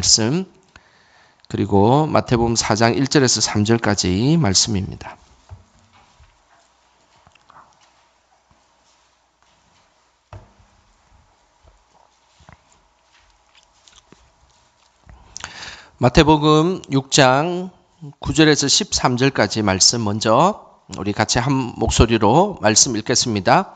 말씀, 그리고 마태복음 4장 1절에서 3절까지 말씀입니다. 마태복음 6장 9절에서 13절까지 말씀 먼저 우리 같이 한 목소리로 말씀 읽겠습니다.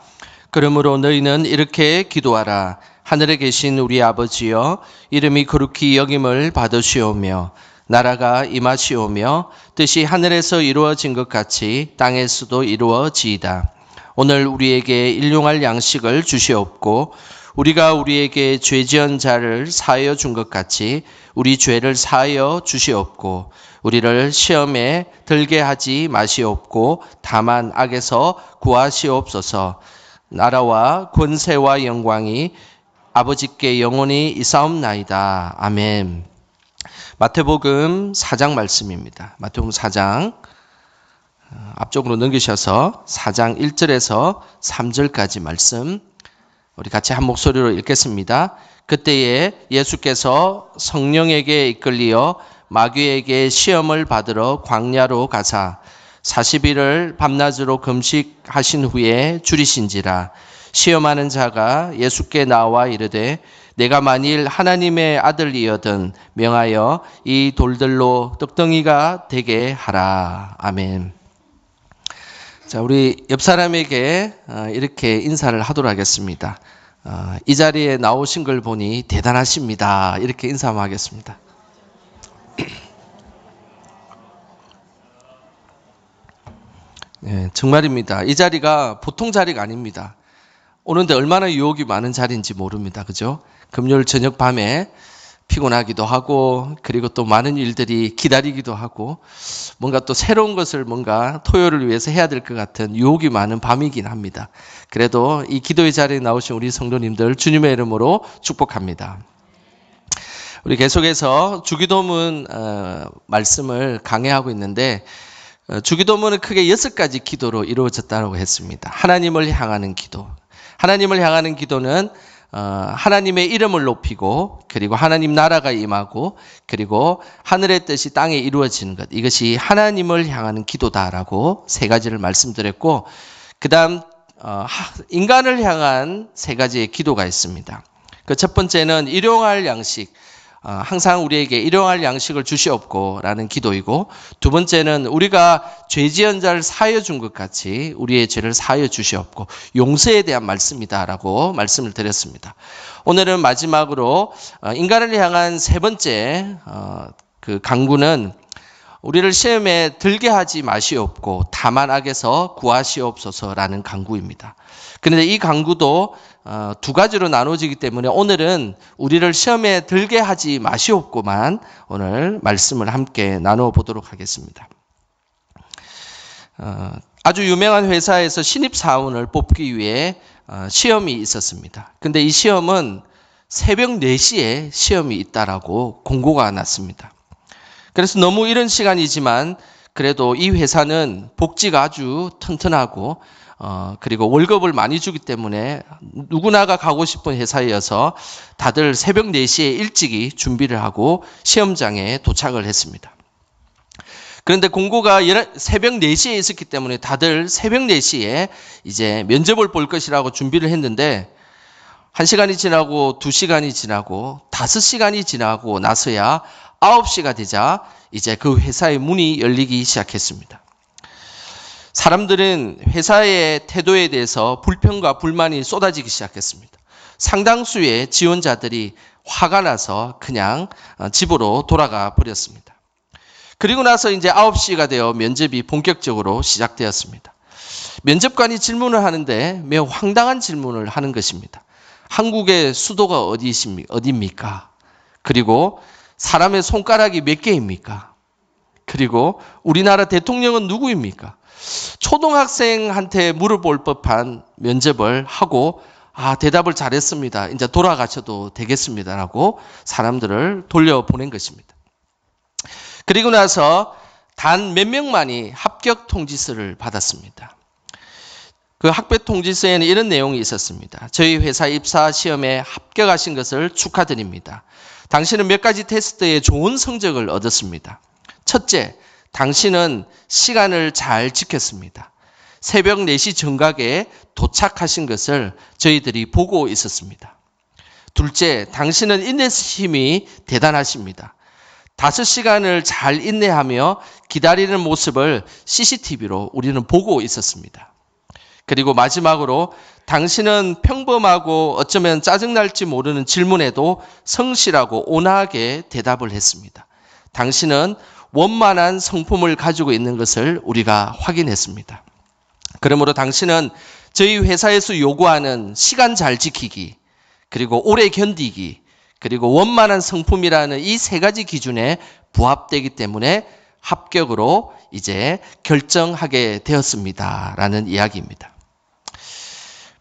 그러므로 너희는 이렇게 기도하라. 하늘에 계신 우리 아버지여, 이름이 거룩히 여김을 받으시오며 나라가 임하시오며 뜻이 하늘에서 이루어진 것 같이 땅에서도 이루어지이다. 오늘 우리에게 일용할 양식을 주시옵고 우리가 우리에게 죄 지은 자를 사하여 준 것 같이 우리 죄를 사하여 주시옵고 우리를 시험에 들게 하지 마시옵고 다만 악에서 구하시옵소서. 나라와 권세와 영광이 아버지께 영원히 있사옵나이다. 아멘. 마태복음 4장 말씀입니다. 마태복음 4장 앞쪽으로 넘기셔서 4장 1절에서 3절까지 말씀 우리 같이 한 목소리로 읽겠습니다. 그때에 예수께서 성령에게 이끌리어 마귀에게 시험을 받으러 광야로 가사 40일을 밤낮으로 금식하신 후에 줄이신지라. 시험하는 자가 예수께 나와 이르되 내가 만일 하나님의 아들이여든 명하여 이 돌들로 떡덩이가 되게 하라. 아멘. 자, 우리 옆 사람에게 이렇게 인사를 하도록 하겠습니다. 이 자리에 나오신 걸 보니 대단하십니다. 이렇게 인사하면 하겠습니다. 네, 정말입니다. 이 자리가 보통 자리가 아닙니다. 오는데 얼마나 유혹이 많은 자리인지 모릅니다. 그죠? 금요일 저녁 밤에 피곤하기도 하고 그리고 또 많은 일들이 기다리기도 하고 뭔가 또 새로운 것을 뭔가 토요일을 위해서 해야 될 것 같은 유혹이 많은 밤이긴 합니다. 그래도 이 기도의 자리에 나오신 우리 성도님들 주님의 이름으로 축복합니다. 우리 계속해서 주기도문 말씀을 강해하고 있는데 주기도문은 크게 6가지 기도로 이루어졌다고 했습니다. 하나님을 향하는 기도. 하나님을 향하는 기도는 하나님의 이름을 높이고 그리고 하나님 나라가 임하고 그리고 하늘의 뜻이 땅에 이루어지는 것, 이것이 하나님을 향하는 기도다라고 3가지를 말씀드렸고 그 다음 인간을 향한 3가지의 기도가 있습니다. 그 첫 번째는 일용할 양식, 항상 우리에게 일용할 양식을 주시옵고 라는 기도이고, 두 번째는 우리가 죄 지은 자를 사하여 준 것 같이 우리의 죄를 사하여 주시옵고, 용서에 대한 말씀이다라고 말씀을 드렸습니다. 오늘은 마지막으로 인간을 향한 3번째 그 강구는 우리를 시험에 들게 하지 마시옵고 다만 악에서 구하시옵소서라는 강구입니다. 그런데 이 강구도 2가지로 나눠지기 때문에 오늘은 우리를 시험에 들게 하지 마시옵고만 오늘 말씀을 함께 나누어 보도록 하겠습니다. 아주 유명한 회사에서 신입사원을 뽑기 위해 시험이 있었습니다. 근데 이 시험은 새벽 4시에 시험이 있다라고 공고가 났습니다. 그래서 너무 이른 시간이지만 그래도 이 회사는 복지가 아주 튼튼하고 그리고 월급을 많이 주기 때문에 누구나가 가고 싶은 회사여서 다들 새벽 4시에 일찍이 준비를 하고 시험장에 도착을 했습니다. 그런데 공고가 새벽 4시에 있었기 때문에 다들 새벽 4시에 이제 면접을 볼 것이라고 준비를 했는데 1시간이 지나고 2시간이 지나고 5시간이 지나고 나서야 9시가 되자 이제 그 회사의 문이 열리기 시작했습니다. 사람들은 회사의 태도에 대해서 불평과 불만이 쏟아지기 시작했습니다. 상당수의 지원자들이 화가 나서 그냥 집으로 돌아가 버렸습니다. 그리고 나서 이제 9시가 되어 면접이 본격적으로 시작되었습니다. 면접관이 질문을 하는데 매우 황당한 질문을 하는 것입니다. 한국의 수도가 어디입니까? 그리고 사람의 손가락이 몇 개입니까? 그리고 우리나라 대통령은 누구입니까? 초등학생한테 물어볼 법한 면접을 하고 대답을 잘했습니다. 이제 돌아가셔도 되겠습니다라고 사람들을 돌려보낸 것입니다. 그리고 나서 단 몇 명만이 합격 통지서를 받았습니다. 그 합격 통지서에는 이런 내용이 있었습니다. 저희 회사 입사 시험에 합격하신 것을 축하드립니다. 당신은 몇 가지 테스트에 좋은 성적을 얻었습니다. 첫째, 당신은 시간을 잘 지켰습니다. 새벽 4시 정각에 도착하신 것을 저희들이 보고 있었습니다. 둘째, 당신은 인내심이 대단하십니다. 5시간을 잘 인내하며 기다리는 모습을 CCTV로 우리는 보고 있었습니다. 그리고 마지막으로 당신은 평범하고 어쩌면 짜증날지 모르는 질문에도 성실하고 온화하게 대답을 했습니다. 당신은 원만한 성품을 가지고 있는 것을 우리가 확인했습니다. 그러므로 당신은 저희 회사에서 요구하는 시간 잘 지키기, 그리고 오래 견디기, 그리고 원만한 성품이라는 이 3가지 기준에 부합되기 때문에 합격으로 이제 결정하게 되었습니다. 라는 이야기입니다.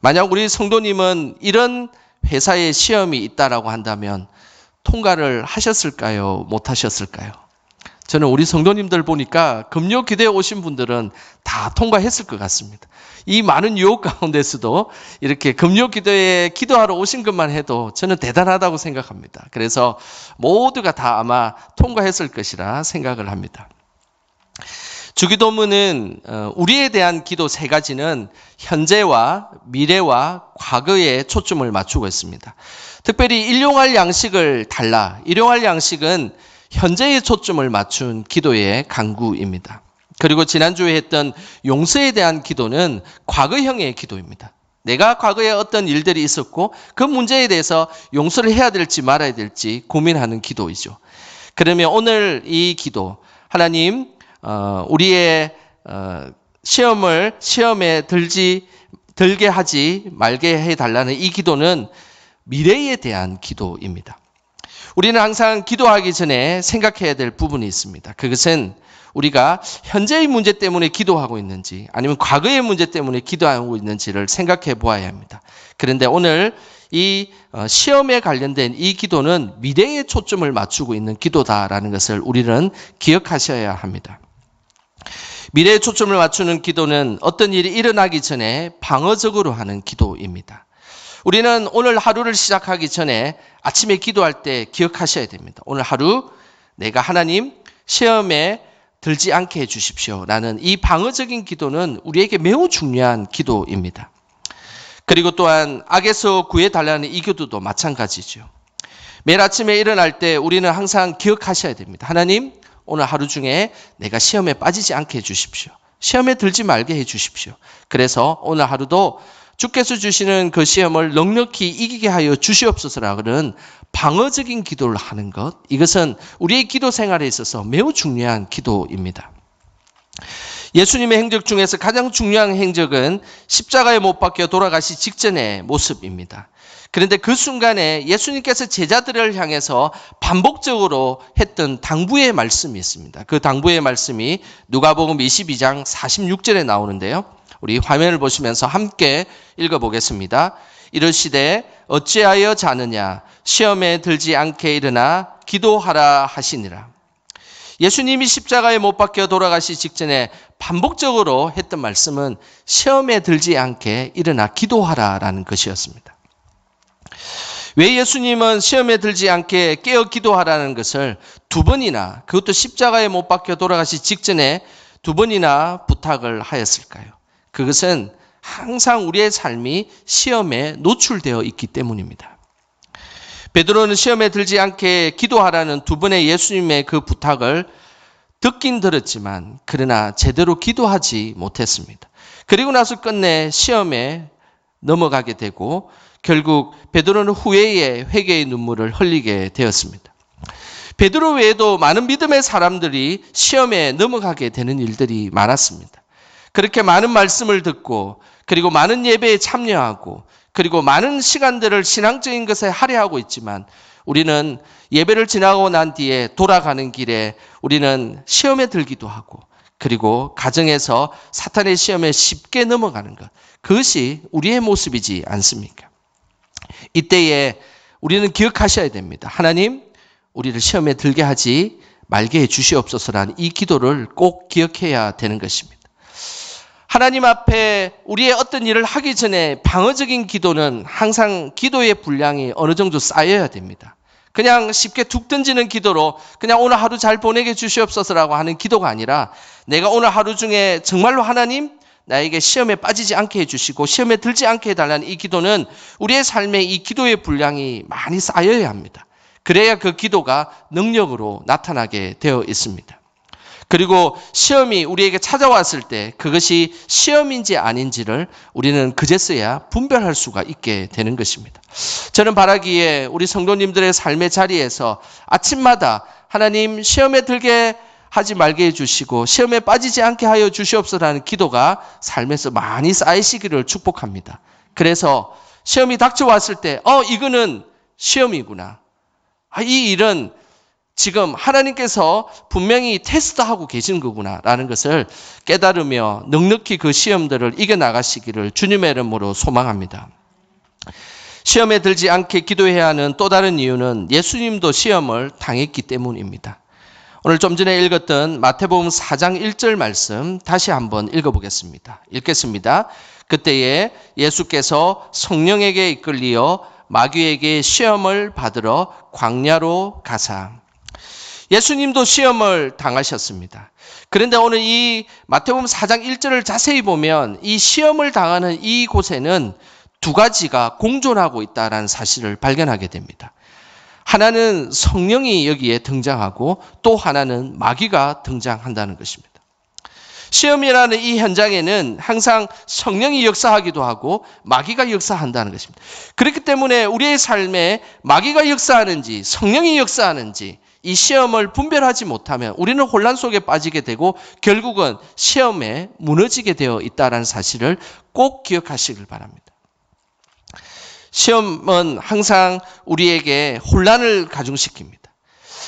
만약 우리 성도님은 이런 회사에 시험이 있다라고 한다면 통과를 하셨을까요? 못 하셨을까요? 저는 우리 성도님들 보니까 금요 기도에 오신 분들은 다 통과했을 것 같습니다. 이 많은 유혹 가운데서도 이렇게 금요 기도에 기도하러 오신 것만 해도 저는 대단하다고 생각합니다. 그래서 모두가 다 아마 통과했을 것이라 생각을 합니다. 주기도문은 우리에 대한 기도 3가지는 현재와 미래와 과거에 초점을 맞추고 있습니다. 특별히 일용할 양식을 달라. 일용할 양식은 현재에 초점을 맞춘 기도의 강구입니다. 그리고 지난주에 했던 용서에 대한 기도는 과거형의 기도입니다. 내가 과거에 어떤 일들이 있었고 그 문제에 대해서 용서를 해야 될지 말아야 될지 고민하는 기도이죠. 그러면 오늘 이 기도, 하나님 우리의 시험에 들게 하지 말게 해달라는 이 기도는 미래에 대한 기도입니다. 우리는 항상 기도하기 전에 생각해야 될 부분이 있습니다. 그것은 우리가 현재의 문제 때문에 기도하고 있는지 아니면 과거의 문제 때문에 기도하고 있는지를 생각해 보아야 합니다. 그런데 오늘 이 시험에 관련된 이 기도는 미래에 초점을 맞추고 있는 기도다라는 것을 우리는 기억하셔야 합니다. 미래에 초점을 맞추는 기도는 어떤 일이 일어나기 전에 방어적으로 하는 기도입니다. 우리는 오늘 하루를 시작하기 전에 아침에 기도할 때 기억하셔야 됩니다. 오늘 하루 내가 하나님 시험에 들지 않게 해주십시오. 라는 이 방어적인 기도는 우리에게 매우 중요한 기도입니다. 그리고 또한 악에서 구해달라는 이 기도도 마찬가지죠. 매일 아침에 일어날 때 우리는 항상 기억하셔야 됩니다. 하나님 오늘 하루 중에 내가 시험에 빠지지 않게 해주십시오. 시험에 들지 말게 해주십시오. 그래서 오늘 하루도 주께서 주시는 그 시험을 넉넉히 이기게 하여 주시옵소서라는 방어적인 기도를 하는 것, 이것은 우리의 기도 생활에 있어서 매우 중요한 기도입니다. 예수님의 행적 중에서 가장 중요한 행적은 십자가에 못 박혀 돌아가시 직전의 모습입니다. 그런데 그 순간에 예수님께서 제자들을 향해서 반복적으로 했던 당부의 말씀이 있습니다. 그 당부의 말씀이 누가복음 22장 46절에 나오는데요. 우리 화면을 보시면서 함께 읽어보겠습니다. 이르시되 어찌하여 자느냐 시험에 들지 않게 일어나 기도하라 하시니라. 예수님이 십자가에 못 박혀 돌아가시 직전에 반복적으로 했던 말씀은 시험에 들지 않게 일어나 기도하라라는 것이었습니다. 왜 예수님은 시험에 들지 않게 깨어 기도하라는 것을 2번이나, 그것도 십자가에 못 박혀 돌아가시 직전에 2번이나 부탁을 하였을까요? 그것은 항상 우리의 삶이 시험에 노출되어 있기 때문입니다. 베드로는 시험에 들지 않게 기도하라는 2번의 예수님의 그 부탁을 듣긴 들었지만 그러나 제대로 기도하지 못했습니다. 그리고 나서 끝내 시험에 넘어가게 되고 결국 베드로는 후회의 회개의 눈물을 흘리게 되었습니다. 베드로 외에도 많은 믿음의 사람들이 시험에 넘어가게 되는 일들이 많았습니다. 그렇게 많은 말씀을 듣고 그리고 많은 예배에 참여하고 그리고 많은 시간들을 신앙적인 것에 할애하고 있지만 우리는 예배를 지나고 난 뒤에 돌아가는 길에 우리는 시험에 들기도 하고 그리고 가정에서 사탄의 시험에 쉽게 넘어가는 것, 그것이 우리의 모습이지 않습니까? 이때에 우리는 기억하셔야 됩니다. 하나님, 우리를 시험에 들게 하지 말게 해 주시옵소서라는 이 기도를 꼭 기억해야 되는 것입니다. 하나님 앞에 우리의 어떤 일을 하기 전에 방어적인 기도는 항상 기도의 분량이 어느 정도 쌓여야 됩니다. 그냥 쉽게 툭 던지는 기도로 그냥 오늘 하루 잘 보내게 주시옵소서라고 하는 기도가 아니라 내가 오늘 하루 중에 정말로 하나님 나에게 시험에 빠지지 않게 해주시고 시험에 들지 않게 해달라는 이 기도는 우리의 삶에 이 기도의 분량이 많이 쌓여야 합니다. 그래야 그 기도가 능력으로 나타나게 되어 있습니다. 그리고 시험이 우리에게 찾아왔을 때 그것이 시험인지 아닌지를 우리는 그제서야 분별할 수가 있게 되는 것입니다. 저는 바라기에 우리 성도님들의 삶의 자리에서 아침마다 하나님 시험에 들게 하지 말게 해주시고 시험에 빠지지 않게 하여 주시옵소서라는 기도가 삶에서 많이 쌓이시기를 축복합니다. 그래서 시험이 닥쳐왔을 때 이거는 시험이구나. 이 일은 지금 하나님께서 분명히 테스트하고 계신 거구나라는 것을 깨달으며 넉넉히 그 시험들을 이겨나가시기를 주님의 이름으로 소망합니다. 시험에 들지 않게 기도해야 하는 또 다른 이유는 예수님도 시험을 당했기 때문입니다. 오늘 좀 전에 읽었던 마태복음 4장 1절 말씀 다시 한번 읽어보겠습니다. 읽겠습니다. 그때에 예수께서 성령에게 이끌리어 마귀에게 시험을 받으러 광야로 가사. 예수님도 시험을 당하셨습니다. 그런데 오늘 이 마태복음 4장 1절을 자세히 보면 이 시험을 당하는 이 곳에는 두 가지가 공존하고 있다는 사실을 발견하게 됩니다. 하나는 성령이 여기에 등장하고 또 하나는 마귀가 등장한다는 것입니다. 시험이라는 이 현장에는 항상 성령이 역사하기도 하고 마귀가 역사한다는 것입니다. 그렇기 때문에 우리의 삶에 마귀가 역사하는지 성령이 역사하는지 이 시험을 분별하지 못하면 우리는 혼란 속에 빠지게 되고 결국은 시험에 무너지게 되어 있다는 사실을 꼭 기억하시길 바랍니다. 시험은 항상 우리에게 혼란을 가중시킵니다.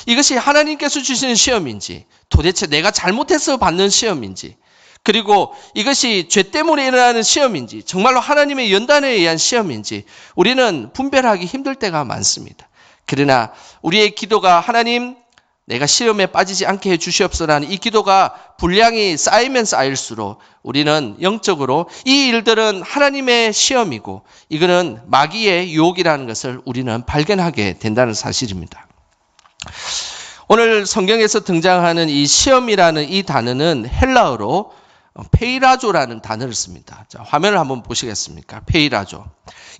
이것이 하나님께서 주시는 시험인지 도대체 내가 잘못해서 받는 시험인지 그리고 이것이 죄 때문에 일어나는 시험인지 정말로 하나님의 연단에 의한 시험인지 우리는 분별하기 힘들 때가 많습니다. 그러나 우리의 기도가 하나님 내가 시험에 빠지지 않게 해주시옵소서라는 이 기도가 분량이 쌓이면 쌓일수록 우리는 영적으로 이 일들은 하나님의 시험이고 이거는 마귀의 유혹이라는 것을 우리는 발견하게 된다는 사실입니다. 오늘 성경에서 등장하는 이 시험이라는 이 단어는 헬라어로 페이라조라는 단어를 씁니다. 자, 화면을 한번 보시겠습니까? 페이라조.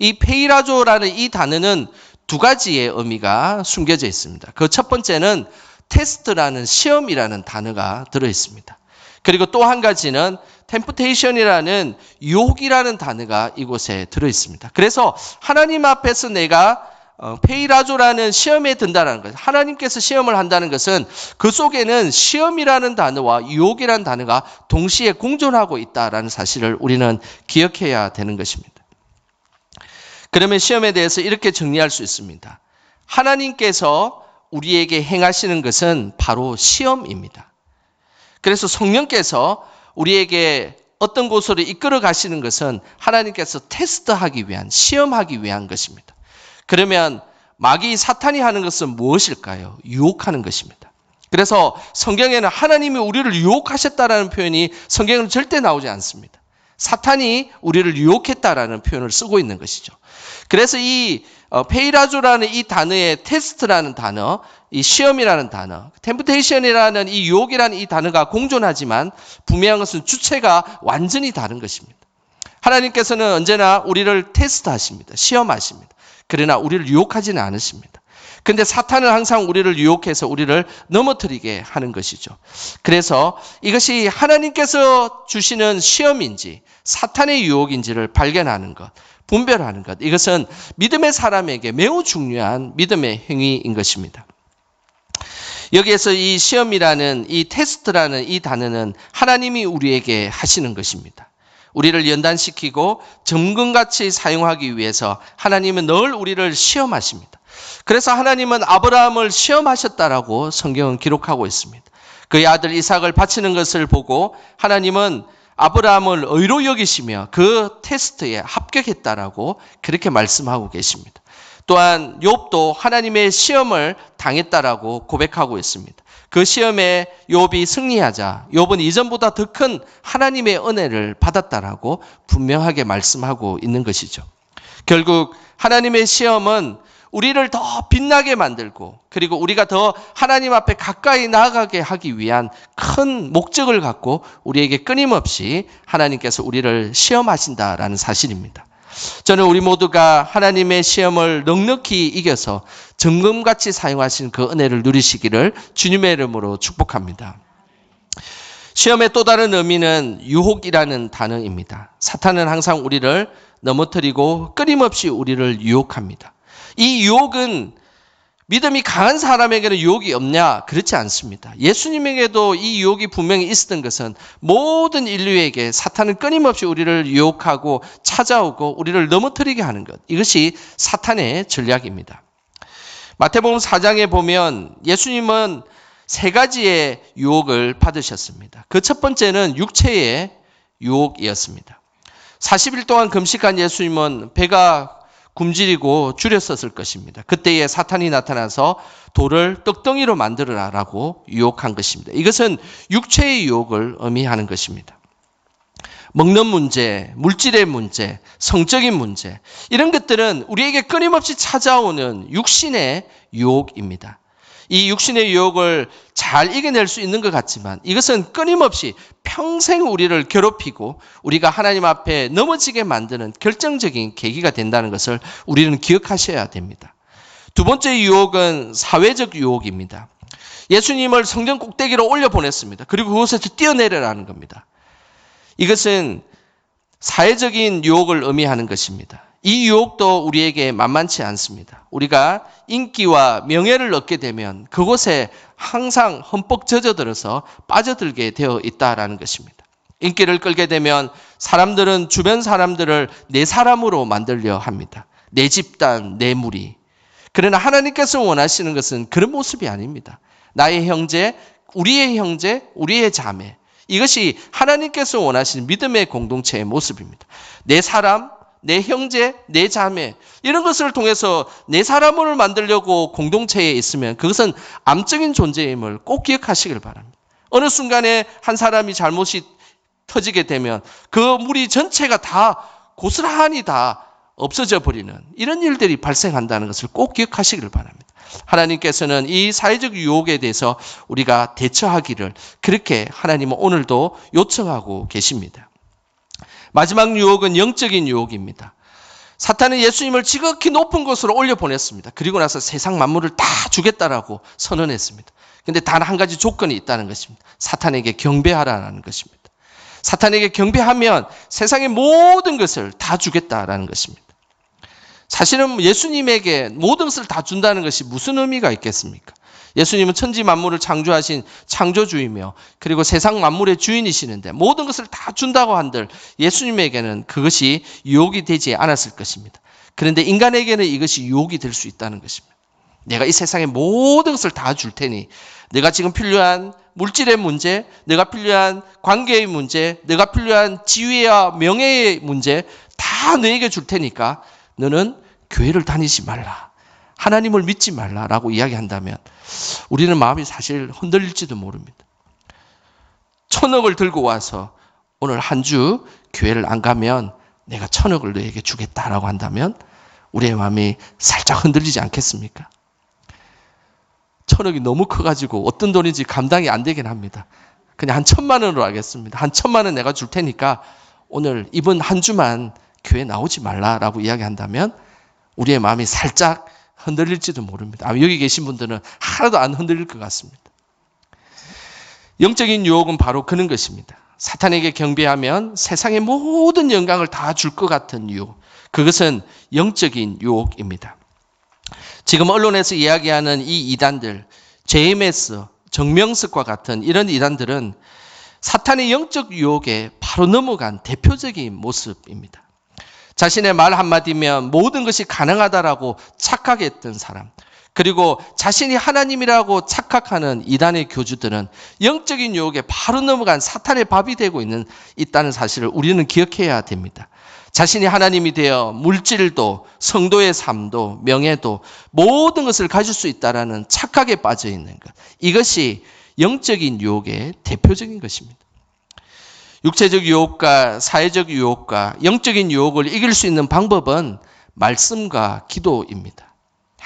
이 페이라조라는 이 단어는 두 가지의 의미가 숨겨져 있습니다. 그 첫 번째는 테스트라는 시험이라는 단어가 들어 있습니다. 그리고 또 한 가지는 템프테이션이라는 유혹이라는 단어가 이곳에 들어 있습니다. 그래서 하나님 앞에서 내가 페이라조라는 시험에 든다는 것, 하나님께서 시험을 한다는 것은 그 속에는 시험이라는 단어와 유혹이라는 단어가 동시에 공존하고 있다는 사실을 우리는 기억해야 되는 것입니다. 그러면 시험에 대해서 이렇게 정리할 수 있습니다. 하나님께서 우리에게 행하시는 것은 바로 시험입니다. 그래서 성령께서 우리에게 어떤 곳으로 이끌어 가시는 것은 하나님께서 테스트하기 위한, 시험하기 위한 것입니다. 그러면 마귀 사탄이 하는 것은 무엇일까요? 유혹하는 것입니다. 그래서 성경에는 하나님이 우리를 유혹하셨다라는 표현이 성경에는 절대 나오지 않습니다. 사탄이 우리를 유혹했다라는 표현을 쓰고 있는 것이죠. 그래서 이 페이라조라는 이 단어의 테스트라는 단어, 이 시험이라는 단어, 템프테이션이라는 이 유혹이라는 이 단어가 공존하지만 분명한 것은 주체가 완전히 다른 것입니다. 하나님께서는 언제나 우리를 테스트하십니다. 시험하십니다. 그러나 우리를 유혹하지는 않으십니다. 그런데 사탄은 항상 우리를 유혹해서 우리를 넘어뜨리게 하는 것이죠. 그래서 이것이 하나님께서 주시는 시험인지 사탄의 유혹인지를 발견하는 것, 분별하는 것, 이것은 믿음의 사람에게 매우 중요한 믿음의 행위인 것입니다. 여기에서 이 시험이라는 이 테스트라는 이 단어는 하나님이 우리에게 하시는 것입니다. 우리를 연단시키고 점검같이 사용하기 위해서 하나님은 늘 우리를 시험하십니다. 그래서 하나님은 아브라함을 시험하셨다라고 성경은 기록하고 있습니다. 그의 아들 이삭을 바치는 것을 보고 하나님은 아브라함을 의로 여기시며 그 테스트에 합격했다라고 그렇게 말씀하고 계십니다. 또한 욥도 하나님의 시험을 당했다라고 고백하고 있습니다. 그 시험에 욥이 승리하자 욥은 이전보다 더 큰 하나님의 은혜를 받았다라고 분명하게 말씀하고 있는 것이죠. 결국 하나님의 시험은 우리를 더 빛나게 만들고 그리고 우리가 더 하나님 앞에 가까이 나아가게 하기 위한 큰 목적을 갖고 우리에게 끊임없이 하나님께서 우리를 시험하신다라는 사실입니다. 저는 우리 모두가 하나님의 시험을 넉넉히 이겨서 정금같이 사용하신 그 은혜를 누리시기를 주님의 이름으로 축복합니다. 시험의 또 다른 의미는 유혹이라는 단어입니다. 사탄은 항상 우리를 넘어뜨리고 끊임없이 우리를 유혹합니다. 이 유혹은 믿음이 강한 사람에게는 유혹이 없냐? 그렇지 않습니다. 예수님에게도 이 유혹이 분명히 있었던 것은 모든 인류에게 사탄은 끊임없이 우리를 유혹하고 찾아오고 우리를 넘어뜨리게 하는 것. 이것이 사탄의 전략입니다. 마태복음 4장에 보면 예수님은 세 가지의 유혹을 받으셨습니다. 그 첫 번째는 육체의 유혹이었습니다. 40일 동안 금식한 예수님은 배가 굶주리고 줄였었을 것입니다. 그때에 사탄이 나타나서 돌을 떡덩이로 만들어라라고 유혹한 것입니다. 이것은 육체의 유혹을 의미하는 것입니다. 먹는 문제, 물질의 문제, 성적인 문제, 이런 것들은 우리에게 끊임없이 찾아오는 육신의 유혹입니다. 이 육신의 유혹을 잘 이겨낼 수 있는 것 같지만 이것은 끊임없이 평생 우리를 괴롭히고 우리가 하나님 앞에 넘어지게 만드는 결정적인 계기가 된다는 것을 우리는 기억하셔야 됩니다. 두 번째 유혹은 사회적 유혹입니다. 예수님을 성전 꼭대기로 올려보냈습니다. 그리고 그곳에서 뛰어내려라는 겁니다. 이것은 사회적인 유혹을 의미하는 것입니다. 이 유혹도 우리에게 만만치 않습니다. 우리가 인기와 명예를 얻게 되면 그곳에 항상 흠뻑 젖어들어서 빠져들게 되어 있다라는 것입니다. 인기를 끌게 되면 사람들은 주변 사람들을 내 사람으로 만들려 합니다. 내 집단, 내 무리. 그러나 하나님께서 원하시는 것은 그런 모습이 아닙니다. 나의 형제, 우리의 자매. 이것이 하나님께서 원하시는 믿음의 공동체의 모습입니다. 내 사람, 내 형제, 내 자매, 이런 것을 통해서 내 사람을 만들려고 공동체에 있으면 그것은 암적인 존재임을 꼭 기억하시길 바랍니다. 어느 순간에 한 사람이 잘못이 터지게 되면 그 무리 전체가 다 고스란히 다 없어져 버리는 이런 일들이 발생한다는 것을 꼭 기억하시길 바랍니다. 하나님께서는 이 사회적 유혹에 대해서 우리가 대처하기를 그렇게 하나님은 오늘도 요청하고 계십니다. 마지막 유혹은 영적인 유혹입니다. 사탄은 예수님을 지극히 높은 곳으로 올려보냈습니다. 그리고 나서 세상 만물을 다 주겠다라고 선언했습니다. 그런데 단 한 가지 조건이 있다는 것입니다. 사탄에게 경배하라는 것입니다. 사탄에게 경배하면 세상의 모든 것을 다 주겠다라는 것입니다. 사실은 예수님에게 모든 것을 다 준다는 것이 무슨 의미가 있겠습니까? 예수님은 천지 만물을 창조하신 창조주이며 그리고 세상 만물의 주인이시는데 모든 것을 다 준다고 한들 예수님에게는 그것이 유혹이 되지 않았을 것입니다. 그런데 인간에게는 이것이 유혹이 될 수 있다는 것입니다. 내가 이 세상의 모든 것을 다 줄 테니 내가 지금 필요한 물질의 문제, 내가 필요한 관계의 문제, 내가 필요한 지위와 명예의 문제 다 너에게 줄 테니까 너는 교회를 다니지 말라. 하나님을 믿지 말라라고 이야기한다면 우리는 마음이 사실 흔들릴지도 모릅니다. 1,000억을 들고 와서 오늘 한 주 교회를 안 가면 내가 1,000억을 너에게 주겠다라고 한다면 우리의 마음이 살짝 흔들리지 않겠습니까? 1,000억이 너무 커가지고 어떤 돈인지 감당이 안 되긴 합니다. 그냥 한 1,000만 원으로 하겠습니다. 한 1,000만 원 내가 줄 테니까 오늘 이번 한 주만 교회 나오지 말라라고 이야기한다면 우리의 마음이 살짝 흔들릴지도 모릅니다. 여기 계신 분들은 하나도 안 흔들릴 것 같습니다. 영적인 유혹은 바로 그런 것입니다. 사탄에게 경배하면 세상의 모든 영광을 다 줄 것 같은 유혹. 그것은 영적인 유혹입니다. 지금 언론에서 이야기하는 이 이단들, JMS, 정명석과 같은 이런 이단들은 사탄의 영적 유혹에 바로 넘어간 대표적인 모습입니다. 자신의 말 한마디면 모든 것이 가능하다라고 착각했던 사람, 그리고 자신이 하나님이라고 착각하는 이단의 교주들은 영적인 유혹에 바로 넘어간 사탄의 밥이 되고 있다는 사실을 우리는 기억해야 됩니다. 자신이 하나님이 되어 물질도, 성도의 삶도, 명예도 모든 것을 가질 수 있다라는 착각에 빠져 있는 것. 이것이 영적인 유혹의 대표적인 것입니다. 육체적 유혹과 사회적 유혹과 영적인 유혹을 이길 수 있는 방법은 말씀과 기도입니다.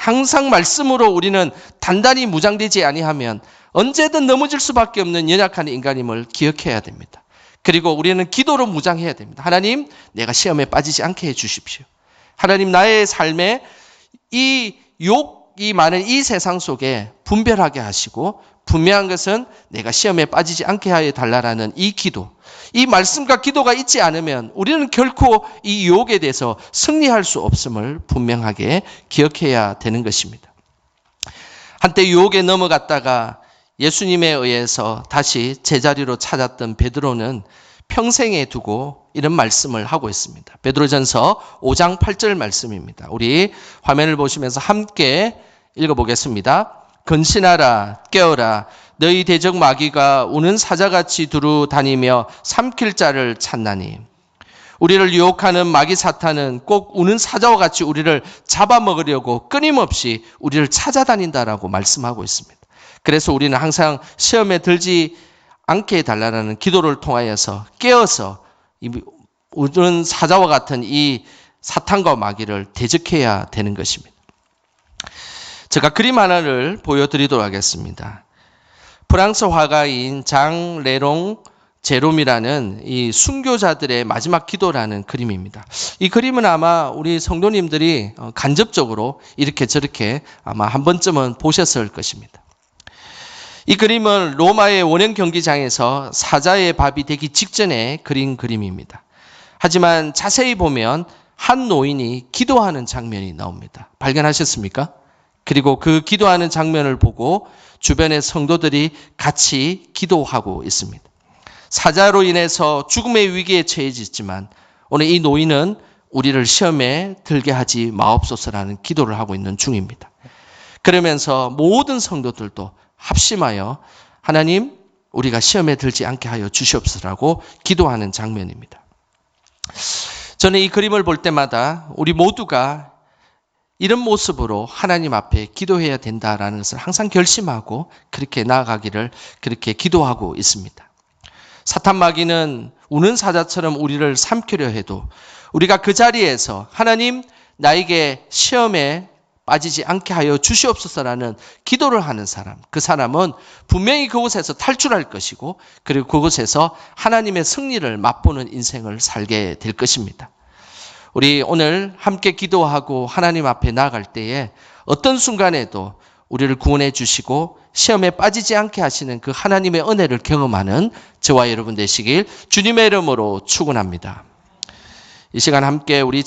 항상 말씀으로 우리는 단단히 무장되지 아니하면 언제든 넘어질 수밖에 없는 연약한 인간임을 기억해야 됩니다. 그리고 우리는 기도로 무장해야 됩니다. 하나님, 내가 시험에 빠지지 않게 해 주십시오. 하나님, 나의 삶에 이 욕이 많은 이 세상 속에 분별하게 하시고 분명한 것은 내가 시험에 빠지지 않게 하여 달라라는 이 기도, 이 말씀과 기도가 있지 않으면 우리는 결코 이 유혹에 대해서 승리할 수 없음을 분명하게 기억해야 되는 것입니다. 한때 유혹에 넘어갔다가 예수님에 의해서 다시 제자리로 찾았던 베드로는 평생에 두고 이런 말씀을 하고 있습니다. 베드로전서 5장 8절 말씀입니다. 우리 화면을 보시면서 함께 읽어보겠습니다. 근신하라, 깨어라. 너희 대적 마귀가 우는 사자같이 두루 다니며 삼킬 자를 찾나니. 우리를 유혹하는 마귀 사탄은 꼭 우는 사자와 같이 우리를 잡아먹으려고 끊임없이 우리를 찾아다닌다라고 말씀하고 있습니다. 그래서 우리는 항상 시험에 들지 않게 해달라는 기도를 통하여서 깨어서 우는 사자와 같은 이 사탄과 마귀를 대적해야 되는 것입니다. 제가 그림 하나를 보여드리도록 하겠습니다. 프랑스 화가인 장 레롱 제롬이라는 이 순교자들의 마지막 기도라는 그림입니다. 이 그림은 아마 우리 성도님들이 간접적으로 이렇게 저렇게 아마 한 번쯤은 보셨을 것입니다. 이 그림은 로마의 원형 경기장에서 사자의 밥이 되기 직전에 그린 그림입니다. 하지만 자세히 보면 한 노인이 기도하는 장면이 나옵니다. 발견하셨습니까? 그리고 그 기도하는 장면을 보고 주변의 성도들이 같이 기도하고 있습니다. 사자로 인해서 죽음의 위기에 처해졌지만 오늘 이 노인은 우리를 시험에 들게 하지 마옵소서라는 기도를 하고 있는 중입니다. 그러면서 모든 성도들도 합심하여 하나님, 우리가 시험에 들지 않게 하여 주시옵소서라고 기도하는 장면입니다. 저는 이 그림을 볼 때마다 우리 모두가 이런 모습으로 하나님 앞에 기도해야 된다라는 것을 항상 결심하고 그렇게 나아가기를 그렇게 기도하고 있습니다. 사탄 마귀는 우는 사자처럼 우리를 삼키려 해도 우리가 그 자리에서 하나님, 나에게 시험에 빠지지 않게 하여 주시옵소서라는 기도를 하는 사람, 그 사람은 분명히 그곳에서 탈출할 것이고 그리고 그곳에서 하나님의 승리를 맛보는 인생을 살게 될 것입니다. 우리 오늘 함께 기도하고 하나님 앞에 나아갈 때에 어떤 순간에도 우리를 구원해 주시고 시험에 빠지지 않게 하시는 그 하나님의 은혜를 경험하는 저와 여러분 되시길 주님의 이름으로 축원합니다. 이 시간 함께 우리